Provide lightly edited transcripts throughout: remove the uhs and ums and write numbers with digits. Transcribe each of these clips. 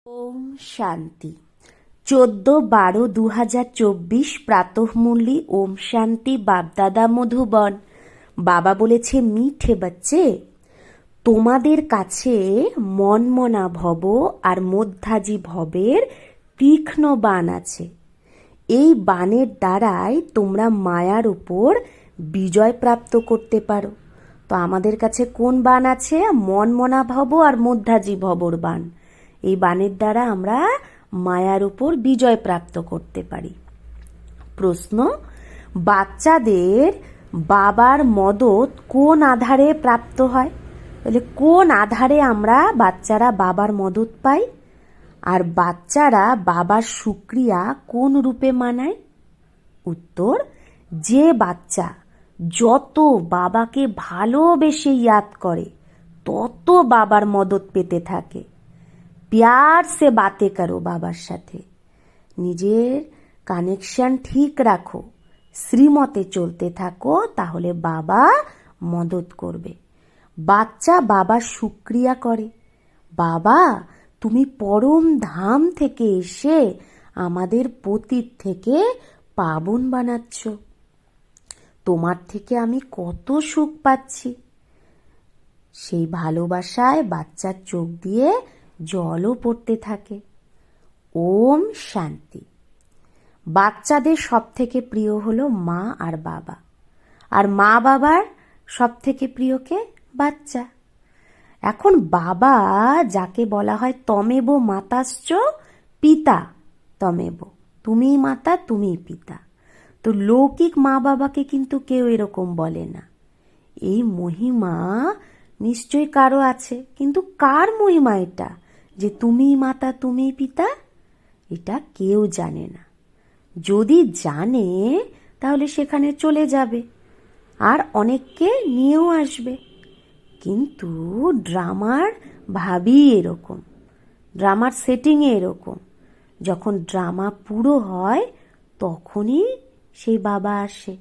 ওম শান্তি 14/12/2024 প্রাতঃমূল্যি ওম শান্তি বাপদাদা মধুবন। বাবা বলেছে, মিঠে বাচ্চে, তোমাদের কাছে মনমনা ভব আর মধ্যাজি ভবের তীক্ষ্ণ বাণ আছে। এই বাণের দ্বারাই তোমরা মায়ার উপর বিজয় প্রাপ্ত করতে পারো। তো আমাদের কাছে কোন বাণ আছে? মনমনা ভব আর মধ্যাজি ভবর বাণ। এই বাণের দ্বারা আমরা মায়ার উপর বিজয় প্রাপ্ত করতে পারি। প্রশ্ন, বাচ্চাদের বাবার মদত কোন আধারে প্রাপ্ত হয়? তাহলে কোন আধারে আমরা বাচ্চারা বাবার মদত পাই? আর বাচ্চারা বাবার শুক্রিয়া কোন রূপে মানায়? উত্তর, যে বাচ্চা যত বাবাকে ভালোবেসে ইয়াদ করে তত বাবার মদত পেতে থাকে। প্যার সে বাতে করো বাবার সাথে, নিজের কানেকশন ঠিক রাখো, শ্রীমতে চলতে থাকো, তাহলে বাবা মদত করবে। বাচ্চা বাবার শুক্রিয়া করে, বাবা তুমি পরম ধাম থেকে এসে আমাদের পতিত থেকে পাবন বানাচ্ছ, তোমার থেকে আমি কত সুখ পাচ্ছি। সেই ভালোবাসায় বাচ্চার চোখ দিয়ে জলও পড়তে থাকে। ওম শান্তি। বাচ্চাদের সব থেকে প্রিয় হলো মা আর বাবা, আর মা বাবার সব থেকে প্রিয়কে বাচ্চা। এখন বাবা যাকে বলা হয় তমেব মাতাশ্চ পিতা তমেব, তুমিই মাতা তুমিই পিতা। তো লৌকিক মা বাবাকে কিন্তু কেউ এরকম বলে না। এই মহিমা নিশ্চয়ই কারো আছে, কিন্তু কার মহিমা এটা যে তুমিই মাতা তুমিই পিতা? এটা কেউ জানে না। যদি জানে তাহলে সেখানে চলে যাবে আর অনেককে নিয়েও আসবে। কিন্তু ড্রামার ভাবই এরকম, ড্রামার সেটিংয়ে এরকম। যখন ড্রামা পুরো হয় তখনই সেই বাবা আসে।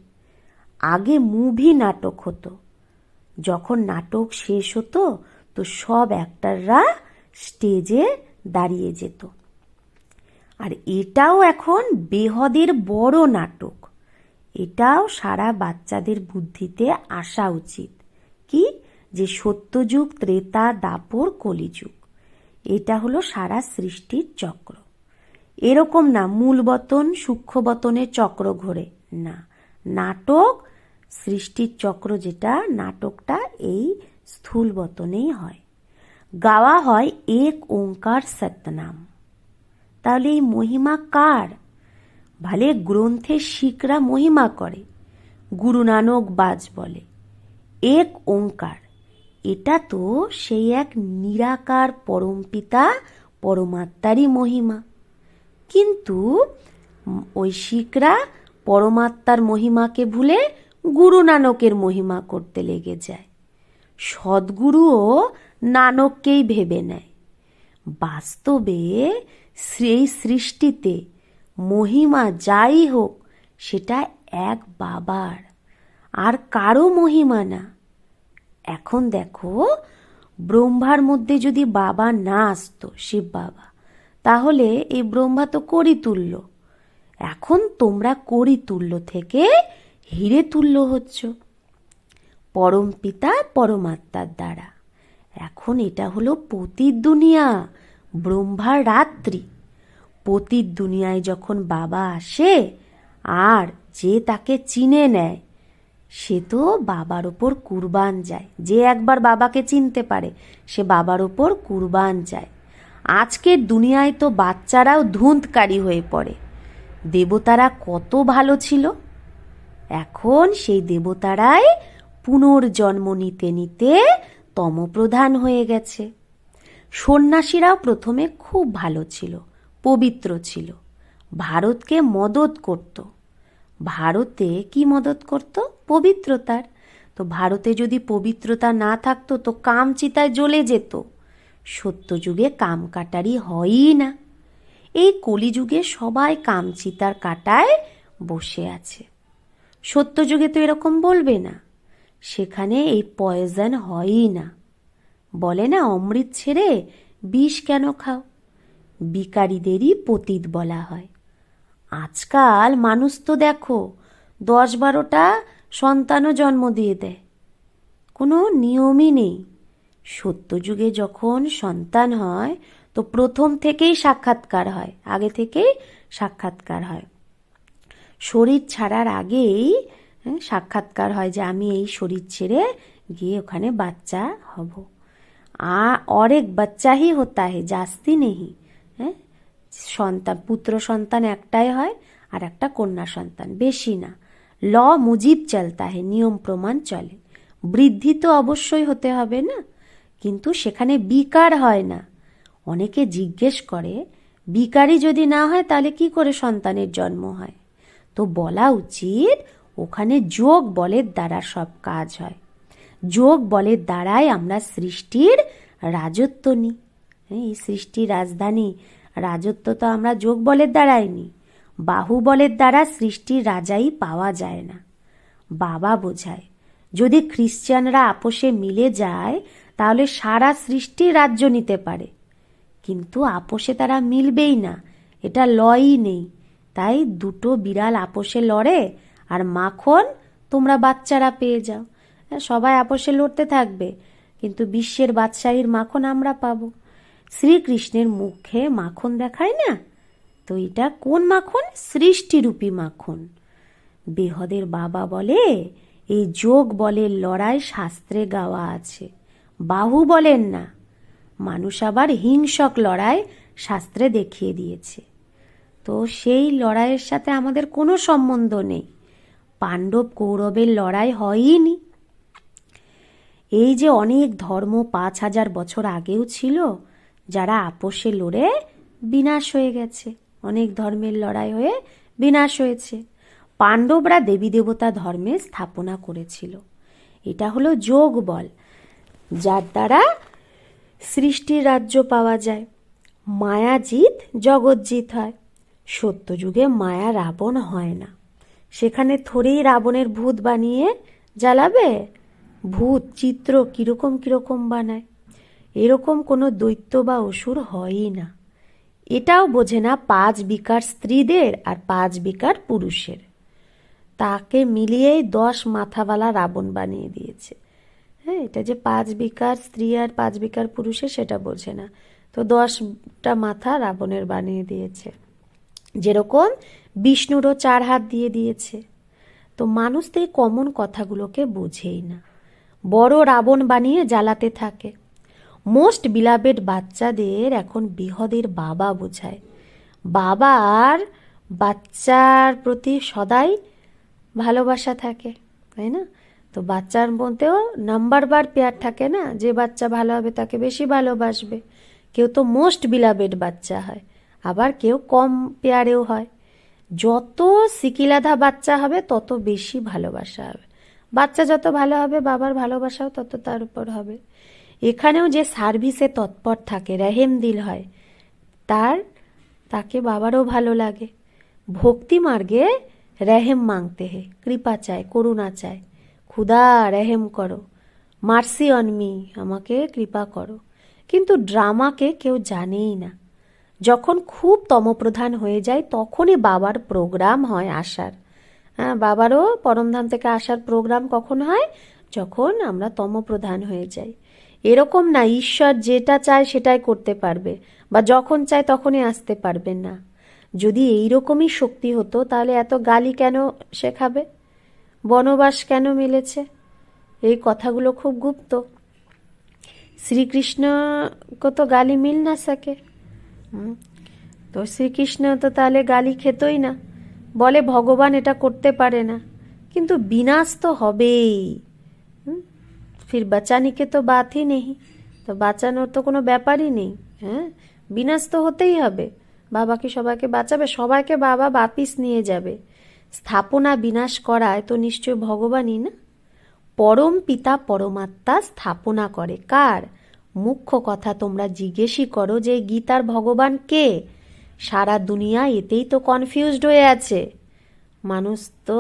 আগে মুভি নাটক হতো, যখন নাটক শেষ হতো তো সব অ্যাক্টররা স্টেজে দাঁড়িয়ে যেত। আর এটাও এখন বেহদের বড় নাটক, এটাও সারা বাচ্চাদের বুদ্ধিতে আসা উচিত। কি? যে সত্যযুগ, ত্রেতা, দাপর, কলিযুগ, এটা হলো সারা সৃষ্টির চক্র। এরকম না মূলবতন সূক্ষ্মবতনের চক্র ঘোরে, না, নাটক সৃষ্টির চক্র যেটা, নাটকটা এই স্থূল বতনেই হয়। গাওয়া হয় এক ওঙ্কার সত্যনাম। তাহলে এই মহিমা কার? ভালে গ্রন্থে শিখরা মহিমা করে, গুরু নানক বাজ বলে এক ওঙ্কার। এটা তো সেই এক নিরাকার পরমপিতা পরমাত্মারই মহিমা। কিন্তু ওই শিখরা পরমাত্মার মহিমাকে ভুলে গুরু নানকের মহিমা করতে লেগে যায়। সদ্গুরুও নানককেই ভেবে নেয়। বাস্তবে সেই সৃষ্টিতে মহিমা যাই হোক সেটা এক বাবার, আর কারো মহিমা না। এখন দেখো, ব্রহ্মার মধ্যে যদি বাবা না আসতো, শিব বাবা, তাহলে এই ব্রহ্মা তো করি তুল্য। এখন তোমরা করি তুল্য থেকে হিরে তুল্য হচ্ছ পরম পিতা পরমাত্মার দ্বারা। এখন এটা হলো পতিত দুনিয়া, ব্রহ্মার রাত্রি। পতিত দুনিয়ায় যখন বাবা আসে আর যে তাকে চিনে নেয় সে তো বাবার ওপর কুরবান যায়। যে একবার বাবাকে চিনতে পারে সে বাবার ওপর কুরবান যায়। আজকের দুনিয়ায় তো বাচ্চারাও ধুঁতকারী হয়ে পড়ে। দেবতারা কত ভালো ছিল, এখন সেই দেবতারাই পুনর্জন্ম নিতে নিতে তমপ্রধান হয়ে গেছে। সন্ন্যাসীরাও প্রথমে খুব ভালো ছিল, পবিত্র ছিল, ভারতকে মদত করত। ভারতে কি মদত করত? পবিত্রতার। তো ভারতে যদি পবিত্রতা না থাকতো তো কাম চিতায় জ্বলে যেত। সত্যযুগে কাম কাটারি হয়ই না। এই কলিযুগে সবাই কাম চিতার কাটায় বসে আছে। সত্যযুগে তো এরকম বলবে না, সেখানে এই পয়জন হয়ই না। বলে না, অমৃত ছেড়ে বিষ কেন খাও? ভিখারিদেরই পতিত বলা হয়। আজকাল মানুষ তো দেখো 10-12টা সন্তানও জন্ম দিয়ে দেয়, কোনো নিয়মই নেই। সত্যযুগে যখন সন্তান হয় তো প্রথম থেকেই সাক্ষাৎকার হয়, আগে থেকেই সাক্ষাৎকার হয়। শরীর ছাড়ার আগেই সাক্ষাৎকার হয় যে আমি এই শরীর ছেড়ে গিয়ে ওখানে বাচ্চা হব। और एक बच्चा ही होता है, जास्ती नहीं। হ্যাঁ, সন্তান, পুত্র সন্তান একটাই হয় আর একটা কন্যা সন্তান, বেশি না। ল মুজিব চলতা হে, নিয়ম প্রমাণ চলে। বৃদ্ধি তো অবশ্যই হতে হবে না, কিন্তু সেখানে বিকার হয় না। অনেকে জিজ্ঞেস করে বিকারই যদি না হয় তাহলে কি করে সন্তানের জন্ম হয়? তো বলা উচিত ওখানে যোগ বলের দ্বারা সব কাজ হয়। যোগ বলের দ্বারাই আমরা সৃষ্টির রাজত্ব নিই। এই সৃষ্টির রাজধানী রাজত্ব তো আমরা যোগ বলের দ্বারাই নিই। বাহুবলের দ্বারা সৃষ্টির রাজাই পাওয়া যায় না। বাবা বোঝায় যদি খ্রিস্টানরা আপোষে মিলে যায় তাহলে সারা সৃষ্টির রাজ্য নিতে পারে, কিন্তু আপোষে তারা মিলবেই না, এটা লই নেই। তাই দুটো বিড়াল আপোষে লড়ে আর মাখন তোমরা বাচ্চারা পেয়ে যাও। সবাই আপোষে লড়তে থাকবে, কিন্তু বিশ্বের বাদশাহীর মাখন আমরা পাবো। শ্রীকৃষ্ণের মুখে মাখন দেখায় না, তো এটা কোন মাখন? সৃষ্টিরূপী মাখন। বেহদের বাবা বলে এই যোগ বলের লড়াই শাস্ত্রে গাওয়া আছে, বাহু বলেন না। মানুষ আবার হিংসক লড়াই শাস্ত্রে দেখিয়ে দিয়েছে। তো সেই লড়াইয়ের সাথে আমাদের কোনো সম্বন্ধ নেই। পাণ্ডব কৌরবের লড়াই হয়ইনি। এই যে অনেক ধর্ম 5000 বছর আগেও ছিল, যারা আপোষে লড়ে বিনাশ হয়ে গেছে। অনেক ধর্মের লড়াই হয়ে বিনাশ হয়েছে। পাণ্ডবরা দেবী দেবতা ধর্মে স্থাপনা করেছিল। এটা হলো যোগ বল, যার দ্বারা সৃষ্টির রাজ্য পাওয়া যায়। মায়া জিত জগৎ জিত হয়। সত্যযুগে মায়া রাবণ হয় না। সেখানে থোড়েই রাবণের ভূত বানিয়ে জ্বালাবে। ভূত চিত্র কিরকম কিরকম বানায়, এরকম কোনো দৈত্য বা অসুর হয়ই না। এটাও বোঝে না 5 বিকার স্ত্রীদের আর 5 বিকার পুরুষের। তাকে মিলিয়েই 10 মাথাওয়ালা রাবণ বানিয়ে দিয়েছে। হ্যাঁ, এটা যে 5 বিকার স্ত্রী আর 5 বিকার পুরুষের সেটা বোঝে না, তো 10টা মাথা রাবণের বানিয়ে দিয়েছে। যেরকম বিষ্ণুরও 4 হাত দিয়ে দিয়েছে। তো মানুষ তো এই কমন কথাগুলোকে বোঝেই না, বড় রাবণ বানিয়ে জ্বালাতে থাকে। মোস্ট বিলাভেড বাচ্চাদের এখন বেহদের বাবা বোঝায়। বাবার বাচ্চার প্রতি সদাই ভালোবাসা থাকে, তাই না? তো বাচ্চার মধ্যেও নাম্বারবার পেয়ার থাকে না, যে বাচ্চা ভালো হবে তাকে বেশি ভালোবাসবে। কেউ তো মোস্ট বিলাভেড বাচ্চা হয়, আবার কেউ কম পেয়ারেও হয়। যত সিকিলাধা বাচ্চা হবে তত বেশি ভালোবাসা হবে। বাচ্চা যত ভালো হবে বাবার ভালোবাসাও তত তার উপর হবে। এখানেও যে সার্ভিসে তৎপর থাকে, রেহেম দিল হয়, তাকে বাবারও ভালো লাগে। ভক্তি মার্গে রেহেম মাংতে হে, কৃপা চায়, করুণা চায়। খুদা রেহেম করো, মার্সি অন মি, আমাকে কৃপা করো। কিন্তু ড্রামাকে কেউ জানেই না। যখন খুব তমপ্রধান হয়ে যায় তখনই বাবার প্রোগ্রাম হয় আসার। হ্যাঁ, বাবারও পরমধাম থেকে আসার প্রোগ্রাম কখন হয়? যখন আমরা তমপ্রধান হয়ে যাই। এরকম না ঈশ্বর যেটা চায় সেটাই করতে পারবে, বা যখন চায় তখনই আসতে পারবে না। যদি এইরকমই শক্তি হতো তাহলে এত গালি কেন শেখাবে, বনবাস কেন মিলেছে? এই কথাগুলো খুব গুপ্ত। শ্রীকৃষ্ণকে তো গালি মিল না সকে। তো শ্রীকৃষ্ণ তো তাহলে গালি খেতই না। বলে ভগবান এটা করতে পারে না, কিন্তু বিনাশ তো হবেই। ফির বাঁচানি কে তো বাতই নেই, তো বাঁচানোর তো কোনো ব্যাপারই নেই। হ্যাঁ, বিনাশ তো হতেই হবে। বাবা কি সবাইকে বাঁচাবে? সবাইকে বাবা বাপিস নিয়ে যাবে। স্থাপনা বিনাশ করায় তো নিশ্চয় ভগবানই না। পরম পিতা পরমাত্মা স্থাপনা করে কার? মুখ্য কথা তোমরা জিজ্ঞেসই করো যে গীতার ভগবান কে? সারা দুনিয়া এতেই তো কনফিউজড হয়ে আছে। মানুষ তো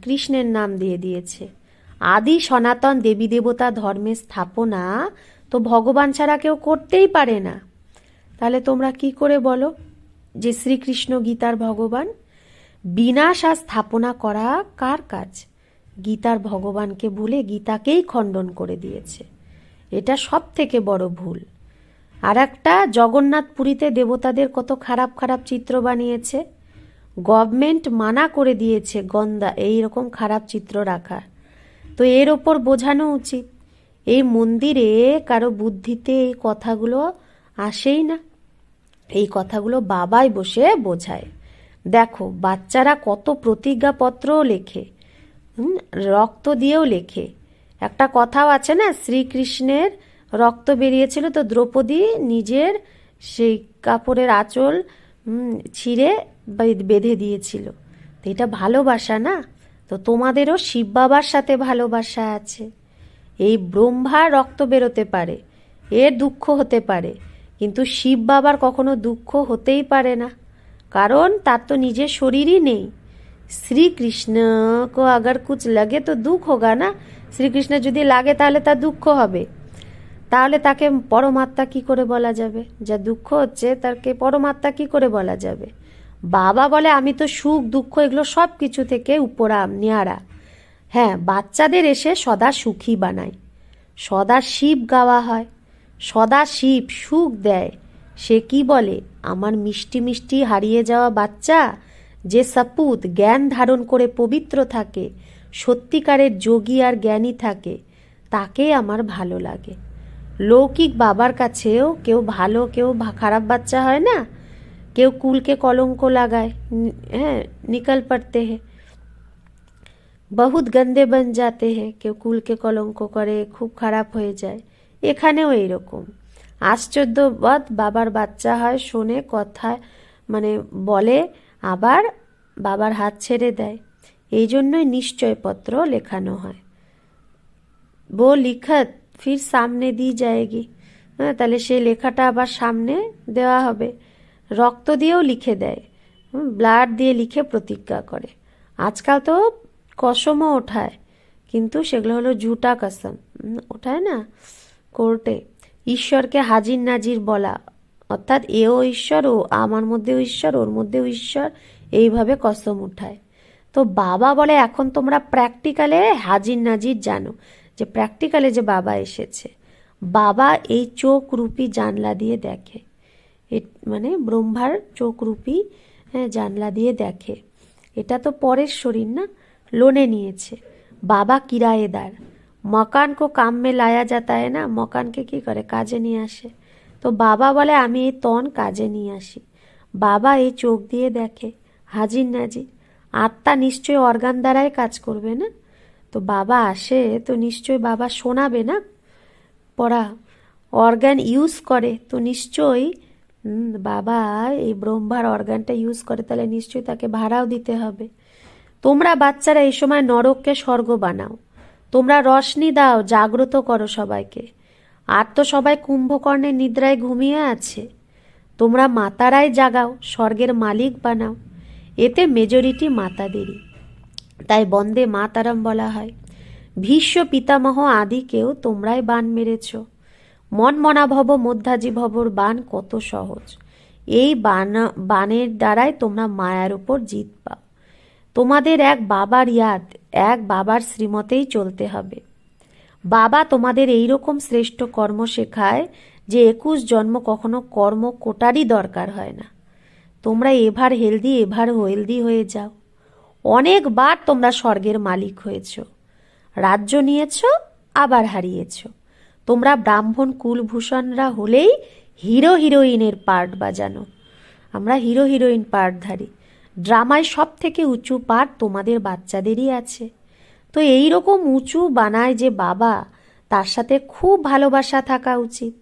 কৃষ্ণের নাম দিয়ে দিয়েছে। আদি সনাতন দেবী দেবতা ধর্মের স্থাপনা তো ভগবান ছাড়া কেউ করতেই পারে না। তাহলে তোমরা কি করে বলো যে শ্রীকৃষ্ণ গীতার ভগবান? বিনাশ আর স্থাপনা করা কার কাজ? গীতার ভগবানকে ভুলে গীতাকেই খণ্ডন করে দিয়েছে। এটা সব থেকে বড় ভুল। আর একটা, জগন্নাথ পুরীতে দেবতাদের কত খারাপ খারাপ চিত্র বানিয়েছে। গভর্নমেন্ট মানা করে দিয়েছে গন্দা এইরকম খারাপ চিত্র রাখা। তো এর ওপর বোঝানো উচিত। এই মন্দিরে কারো বুদ্ধিতে এই কথাগুলো আসেই না। এই কথাগুলো বাবাই বসে বোঝায়। দেখো বাচ্চারা কত প্রতিজ্ঞাপত্রও লেখে, রক্ত দিয়েও লেখে। একটা কথাও আছে না, শ্রীকৃষ্ণের রক্ত বেরিয়েছিল তো দ্রৌপদী নিজের সেই কাপড়ের আঁচল ছিঁড়ে বেঁধে দিয়েছিল। তো এটা ভালোবাসা না? তো তোমাদেরও শিব বাবার সাথে ভালোবাসা আছে। এই ব্রহ্মার রক্ত বেরোতে পারে, এর দুঃখ হতে পারে, কিন্তু শিব বাবার কখনো দুঃখ হতেই পারে না, কারণ তার তো নিজের শরীরই নেই। শ্রীকৃষ্ণ কো আগার কুছ লাগে তো দুঃখ হোগা না। শ্রীকৃষ্ণ যদি লাগে তাহলে তার দুঃখ হবে। তাহলে তাকে পরমাত্মা কি করে বলা যাবে? যা দুঃখ হচ্ছে তাকে পরমাত্মা কি করে বলা যাবে? বাবা বলে আমি তো সুখ দুঃখ এগুলো সব কিছু থেকে উপরাম নিয়ারা। হ্যাঁ, বাচ্চাদের এসে সদা সুখী বানায়, সদা শিব গাওয়া হয়, সদা শিব সুখ দেয়। সে কি বলে, আমার মিষ্টি মিষ্টি হারিয়ে যাওয়া বাচ্চা যে সপুত জ্ঞান ধারণ করে পবিত্র থাকে, সত্যিকারের যোগী আর জ্ঞানী থাকে, তাকে আমার ভালো লাগে। লৌকিক বাবার কাছেও কেউ ভালো কেউ খারাপ বাচ্চা হয় না। কেউ কুলকে কলঙ্ক লাগায়, হ্যাঁ নিকল পড়তে হে, বহুত গন্দে বন যাতে হে। কেউ কুলকে কলঙ্ক করে, খুব খারাপ হয়ে যায়। এখানেও এইরকম আশ্চর্যবৎ বাবার বাচ্চা হয়, শোনে কথা, মানে বলে, আবার বাবার হাত ছেড়ে দেয়। এই জন্যই নিশ্চয়পত্র লেখানো হয়। वो লিখত ফির সামনে দি যায়গি। হ্যাঁ, তাহলে সেই লেখাটা আবার সামনে দেওয়া হবে। রক্ত দিয়েও লিখে দেয়, ব্লাড দিয়ে লিখে প্রতিজ্ঞা করে। আজকাল তো কসমও ওঠায়, কিন্তু সেগুলো হলো ঝুটা কসম ওঠায় না কোর্টে। ঈশ্বরকে হাজির নাজির বলা, অর্থাৎ এও ঈশ্বর, ও আমার মধ্যেও ঈশ্বর, ওর মধ্যেও ঈশ্বর, এইভাবে কসম উঠায়। তো বাবা বলে এখন তোমরা প্র্যাকটিক্যালে হাজির নাজির জানো, যে প্র্যাকটিক্যালে যে বাবা এসেছে। বাবা এই চোখ রূপী জানলা দিয়ে দেখে, মানে ব্রহ্মার চোখ রূপী জানলা দিয়ে দেখে। এটা তো পরের শরীর না, লোনে নিয়েছে। বাবা কিরায়েদার, মকান কো কাম মে লায়া যাতা হয় না, মকানকে কি করে কাজে নিয়ে আসে। তো বাবা বলে আমি এই তন কাজে নিয়ে আসি। বাবা এই চোখ দিয়ে দেখে, হাজির নাজির। আত্মা নিশ্চয়ই অর্গান দ্বারাই কাজ করবে না। তো বাবা আসে তো নিশ্চয়ই বাবা শোনাবে না পড়া, অর্গান ইউজ করে তো নিশ্চয়ই বাবা এই ব্রহ্মার অর্গানটা ইউজ করে, তাহলে নিশ্চয়ই তাকে ভাড়াও দিতে হবে। তোমরা বাচ্চারা এই সময় নরককে স্বর্গ বানাও, তোমরা রশনি দাও, জাগ্রত করো সবাইকে। আর তো সবাই কুম্ভকর্ণের নিদ্রায় ঘুমিয়ে আছে, তোমরা মাতারাই জাগাও, স্বর্গের মালিক বানাও। এতে মেজরিটি মাতাদেরই, তাই বন্দে মাতারাম বলা হয়। ভীষ্ম পিতামহ আদিকেও তোমরাই বান মেরেছ। মনমনা ভব মধ্যাজি ভবর বান কত সহজ। এই বানের দ্বারাই তোমরা মায়ার উপর জিত পাও। তোমাদের এক বাবার ইয়াদ, এক বাবার শ্রীমতেই চলতে হবে। বাবা তোমাদের এইরকম শ্রেষ্ঠ কর্ম শেখায় যে 21 জন্ম কখনো কর্ম কোটারই দরকার হয় না। তোমরা এভার হেলদি হয়ে যাও। অনেকবার তোমরা স্বর্গের মালিক হয়েছ, রাজ্য নিয়েছ, আবার হারিয়েছ। তোমরা ব্রাহ্মণ কুলভূষণরা হলেই হিরো হিরোইনের পার্ট বাজানো। আমরা হিরো হিরোইন পার্টধারী। ড্রামায় সব থেকে উঁচু পার্ট তোমাদের বাচ্চাদেরই আছে। তো এই রকম উঁচু বানায় যে বাবা, তার সাথে খুব ভালোবাসা থাকা উচিত।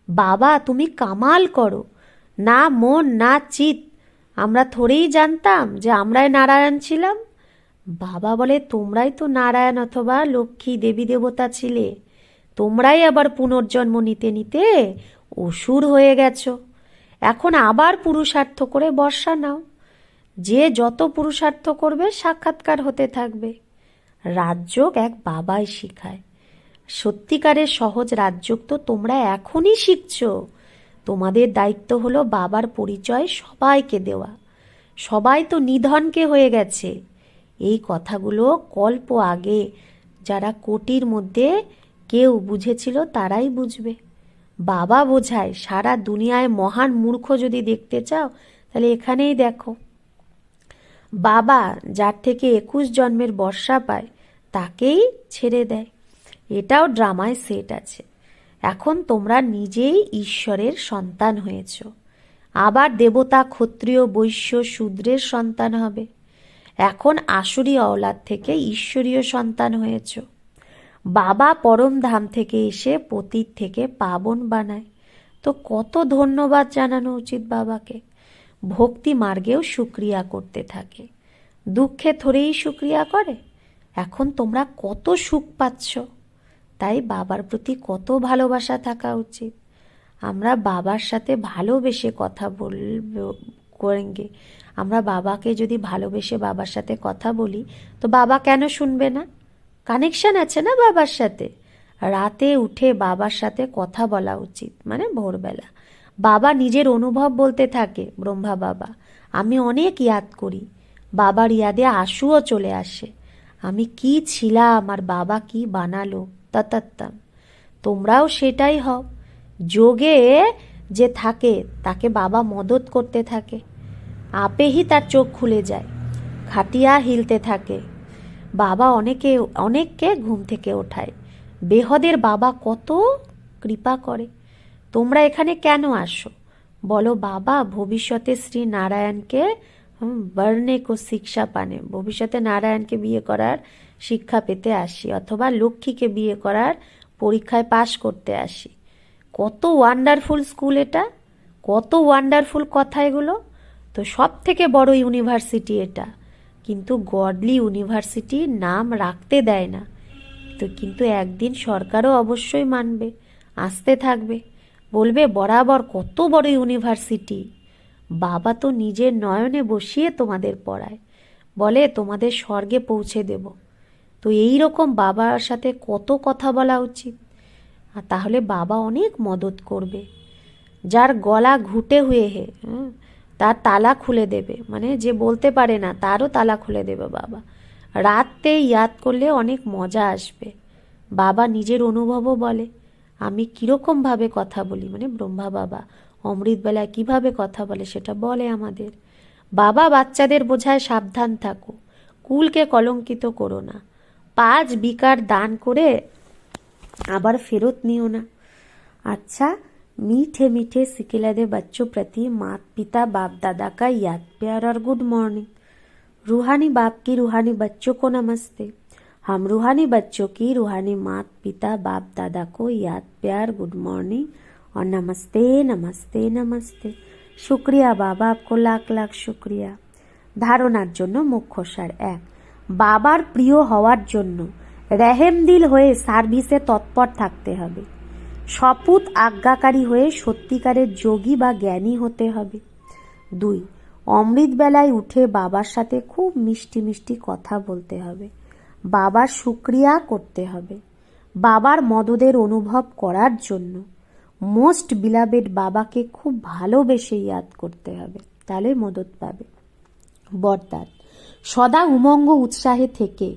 বাবা তুমি কামাল করো, না মন না চিত। আমরা থোড়েই জানতাম যে আমরাই নারায়ণ ছিলাম। বাবা বলে তোমরাই তো নারায়ণ অথবা লক্ষ্মী দেবী দেবতা ছিলে, তোমরাই আবার পুনর্জন্ম নিতে নিতে অসুর হয়ে গেছো। এখন আবার পুরুষার্থ করে বর্ষা নাও। যে যত পুরুষার্থ করবে সাক্ষাৎকার হতে থাকবে। রাজযোগ এক বাবাই শিখায়। সত্যিকারের সহজ রাজযোগ তো তোমরা এখনই শিখছো। তোমাদের দায়িত্ব হলো বাবার পরিচয় সবাইকে দেওয়া। সবাই তো নিধনকে হয়ে গেছে। এই কথাগুলো কল্প আগে যারা কোটির মধ্যে কেউ বুঝেছিল তারাই বুঝবে। বাবা বোঝায়। সারা দুনিয়ায় মহান মূর্খ যদি দেখতে চাও তাহলে এখানেই দেখো। বাবা যার থেকে 21 জন্মের বর্ষা পায় তাকেই ছেড়ে দেয়। এটাও ড্রামায় সেট আছে। এখন তোমরা নিজেই ঈশ্বরের সন্তান হয়েছ। আবার দেবতা, ক্ষত্রিয়, বৈশ্য, শূদ্রের সন্তান হবে। এখন আসুরি অওলাদ থেকে ঈশ্বরীয় সন্তান হয়েছ। বাবা পরম ধাম থেকে এসে পতিত থেকে পাবন বানায়। তো কত ধন্যবাদ জানানো উচিত বাবাকে। ভক্তি মার্গেও শুক্রিয়া করতে থাকে। দুঃখে থরেই শুক্রিয়া করে। এখন তোমরা কত সুখ পাচ্ছ, তাই বাবার প্রতি কত ভালোবাসা থাকা উচিত। আমরা বাবার সাথে ভালোবেসে কথা করেঙ্গে। আমরা বাবাকে যদি ভালোবেসে বাবার সাথে কথা বলি তো বাবা কেন শুনবে না? কানেকশন আছে না বাবার সাথে। রাতে উঠে বাবার সাথে কথা বলা উচিত, মানে ভোরবেলা। বাবা নিজের অনুভব বলতে থাকে। ব্রহ্মা বাবা, আমি অনেক ইয়াদ করি। বাবার ইয়াদে আঁসুও চলে আসে। আমি কি ছিলাম আর বাবা কি বানালো, ততত্তম। তোমরাও সেটাই হও। যোগে যে থাকে তাকে বাবা মদত করতে থাকে। আপেই তার চোখ খুলে যায়, খাটিয়া হিলতে থাকে। বাবা অনেককে ঘুম থেকে ওঠায়। বেহদের বাবা কত কৃপা করে। তোমরা এখানে কেন আসো বলো? বাবা ভবিষ্যতে শ্রী নারায়ণকে বর্ণে কো শিক্ষা পানে, ভবিষ্যতে নারায়ণকে বিয়ে করার শিক্ষা পেতে আসি, অথবা লক্ষ্মীকে বিয়ে করার পরীক্ষায় পাশ করতে আসি। কত ওয়ান্ডারফুল স্কুল এটা, কত ওয়ান্ডারফুল কথা এগুলো। তো সব থেকে বড় ইউনিভার্সিটি এটা, কিন্তু গডলি ইউনিভার্সিটি নাম রাখতে দেয় না। তো কিন্তু একদিন সরকারও অবশ্যই মানবে, আসতে থাকবে, বলবে বরাবর কত বড় ইউনিভার্সিটি। বাবা তো নিজের নয়নে বসিয়ে তোমাদের পড়ায়, বলে তোমাদের স্বর্গে পৌঁছে দেব। তো এই রকম বাবার সাথে কত কথা বলা উচিত। আর তাহলে বাবা অনেক মদত করবে। যার গলা ঘুটে হয়ে তার তালা খুলে দেবে, মানে যে বলতে পারে না তারও তালা খুলে দেবে বাবা। রাতে ইয়াদ করলে অনেক মজা আসবে। বাবা নিজের অনুভবও বলে। আমি কীরকমভাবে কথা বলি, মানে ব্রহ্মা বাবা অমৃতবেলায় কিভাবে কথা বলে সেটা বলে আমাদের। বাবা বাচ্চাদের বোঝায় সাবধান থাকো, কুলকে কলঙ্কিত করো না, 5 বিকার দান করে আবার ফেরত নিও না। अच्छा, मीठे मीठे सिकिलदे बच्चों प्रति माता पिता बाप दादा का याद प्यार और गुड मॉर्निंग। रूहानी बाप की रूहानी बच्चों को नमस्ते। हम रूहानी बच्चों की रूहानी माता पिता बाप दादा को याद प्यार गुड मॉर्निंग और नमस्ते नमस्ते नमस्ते। शुक्रिया बाबा, आपको लाख लाख शुक्रिया। ধারণার জন্য মুখ্যসার 1, বাবার প্রিয় হওয়ার জন্য রেহেমদিল হয়ে সার্ভিসে তৎপর থাকতে হবে। শপথ আজ্ঞাকারী হয়ে সত্যিকারের যোগী বা জ্ঞানী হতে হবে। 2, অমৃত বেলায় উঠে বাবার সাথে খুব মিষ্টি মিষ্টি কথা বলতে হবে। বাবার শুক্রিয়া করতে হবে। বাবার মদদের অনুভব করার জন্য মোস্ট বিলাভেড বাবাকে খুব ভালোবেসে ইয়াদ করতে হবে, তাহলে মদত পাবে। বরদান, সদা উমঙ্গ উৎসাহে থেকে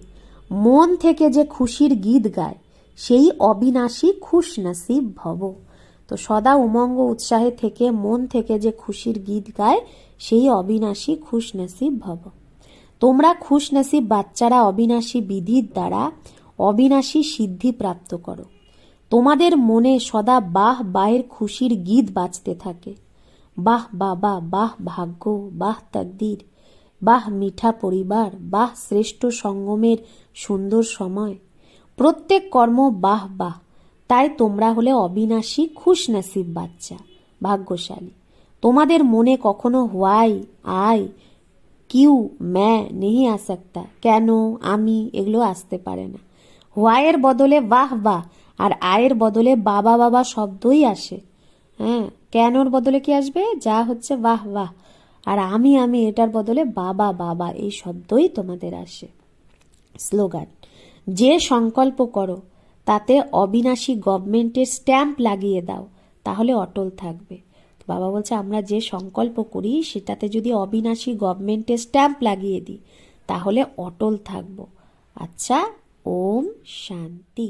মন থেকে যে খুশির গীত গায় সেই অবিনাশী খুশ নসিব ভব। তো সদা উমঙ্গ উৎসাহে থেকে মন থেকে যে খুশির গীত গায় সেই অবিনাশী খুশ নসিব ভব। তোমরা খুশ নসিব বাচ্চারা অবিনাশী বিধির দ্বারা অবিনাশী সিদ্ধি প্রাপ্ত করো। তোমাদের মনে সদা বাহ বাহের খুশির গীত বাজতে থাকে। বাহ বাবা, বাহ ভাগ্য, বাহ তকদির, বাহ মিঠা পরিবার, বাহ শ্রেষ্ঠ সঙ্গমের সুন্দর সময়। প্রত্যেক কর্ম বাহ বাহ। তাই তোমরা হলে অবিনাশী খুশ নসিব বাচ্চা, ভাগ্যশালী। তোমাদের মনে কখনো হোয়াই, আই, কিউ, ম্যা নেহি আ সকতা, কেন, আমি, এগুলো আসতে পারে না। হোয়াইয়ের বদলে বাহ বাহ আর আয়ের বদলে বাবা বাবা শব্দই আসে। কেনর বদলে কি আসবে? যা হচ্ছে বাহ বাহ। আর আমি আমি এটার বদলে বাবা বাবা এই শব্দই তোমাদের আসে। স্লোগান, যে সংকল্প করো তাতে অবিনাশী গভর্নমেন্টের স্ট্যাম্প লাগিয়ে দাও, তাহলে অটল থাকবে। বাবা বলছে আমরা যে সংকল্প করি সেটাতে যদি অবিনাশী গভর্নমেন্টের স্ট্যাম্প লাগিয়ে দিই তাহলে অটল থাকবো। আচ্ছা, ওম শান্তি।